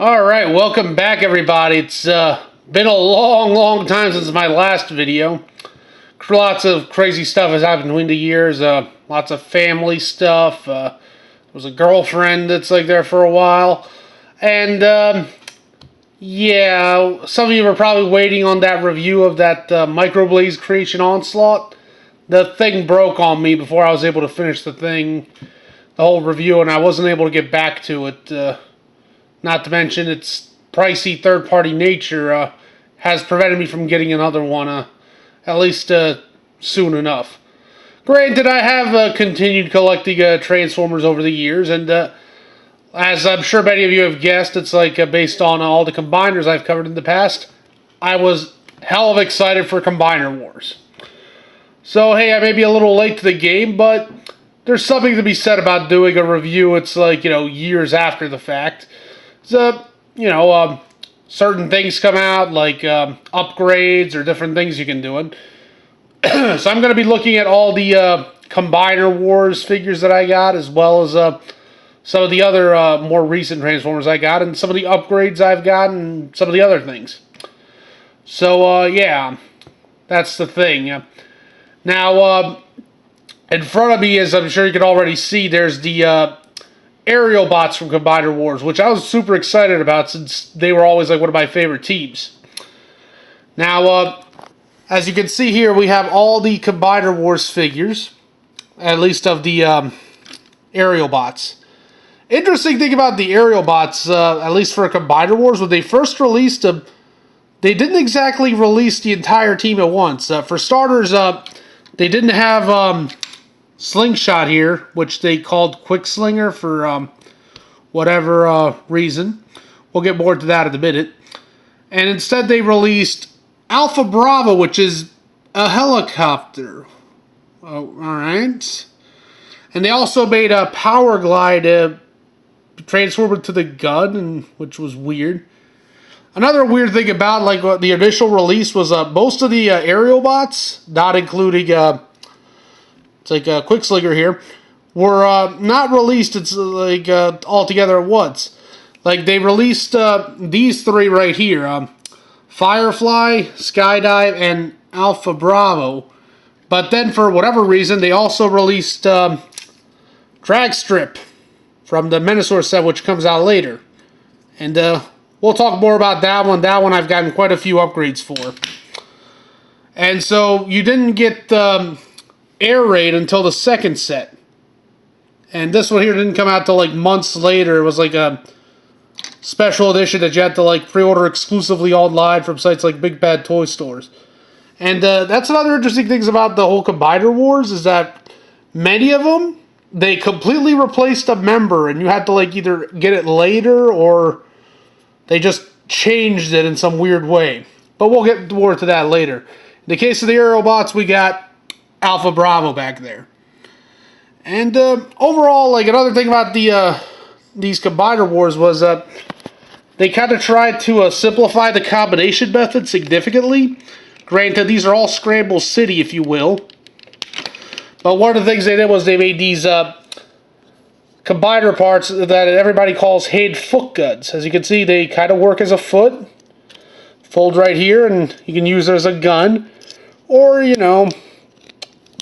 Alright, welcome back everybody. It's been a long time since my last video. Lots of crazy stuff has happened between the years. Lots of family stuff. There was a girlfriend that's like there for a while. And yeah, some of you were probably waiting on that review of that Microblaze Creation Onslaught. The thing broke on me before I was able to finish the whole review, and I wasn't able to get back to it. Not to mention its pricey third-party nature has prevented me from getting another one, at least soon enough. Granted, I have continued collecting Transformers over the years, and as I'm sure many of you have guessed, it's like based on all the Combiners I've covered in the past. I was hell of excited for Combiner Wars. So, hey, I may be a little late to the game, but there's something to be said about doing a review. It's like, years after the fact. So, certain things come out, like upgrades or different things you can do it. So I'm going to be looking at all the Combiner Wars figures that I got, as well as some of the other more recent Transformers I got, and some of the upgrades I've gotten, and some of the other things. So, yeah, that's the thing. Now, in front of me, as I'm sure you can already see, there's the Aerialbots from Combiner Wars, which I was super excited about since they were always like one of my favorite teams. Now, as you can see here, we have all the Combiner Wars figures, at least of the Aerialbots. Interesting thing about the Aerialbots, at least for Combiner Wars, when they first released them, they didn't exactly release the entire team at once. For starters, they didn't have Slingshot here, which they called Quickslinger for whatever reason. We'll get more to that in a minute. And instead they released Alpha Bravo, which is a helicopter. Oh, alright. And they also made a Power Glide transform it to the gun, which was weird. Another weird thing about like the initial release was most of the Aerialbots, not including it's like a Quickslinger here, were not released. It's like all together at once. Like they released these three right here: Firefly, Skydive, and Alpha Bravo. But then, for whatever reason, they also released Dragstrip from the Menasor set, which comes out later. And we'll talk more about that one. That one I've gotten quite a few upgrades for. And so you didn't get Air Raid until the second set. And this one here didn't come out till like months later. It was like a special edition that you had to like pre-order exclusively online from sites like Big Bad Toy Stores. And that's another interesting thing about the whole Combiner Wars, is that many of them, they completely replaced a member, and you had to like either get it later or they just changed it in some weird way. But we'll get more to that later. In the case of the Aerialbots, we got Alpha Bravo back there. And overall, like another thing about these Combiner Wars was that they kind of tried to simplify the combination method significantly. Granted, these are all Scramble City, if you will. But one of the things they did was they made these combiner parts that everybody calls hand foot guns. As you can see, they kind of work as a foot. Fold right here, and you can use it as a gun. Or,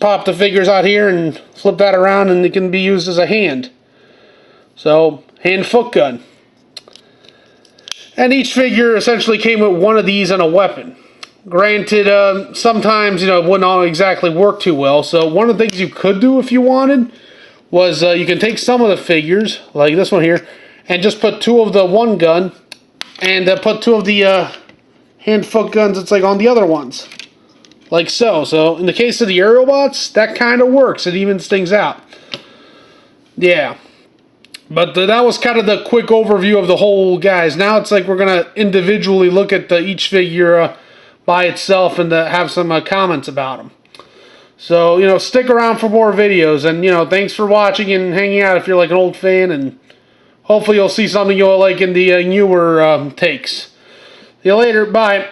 pop the figures out here and flip that around, and it can be used as a hand. So, hand foot gun. And each figure essentially came with one of these and a weapon. Granted, sometimes, it wouldn't all exactly work too well. So one of the things you could do if you wanted was you can take some of the figures, like this one here, and just put two of the one gun and put two of the hand foot guns that's like on the other ones. Like so. So in the case of the Aerialbots, that kind of works. It evens things out. Yeah. But that was kind of the quick overview of the whole guys. Now it's like we're going to individually look at each figure by itself and have some comments about them. So, stick around for more videos. And, thanks for watching and hanging out if you're like an old fan. And hopefully you'll see something you'll like in the newer takes. See you later. Bye.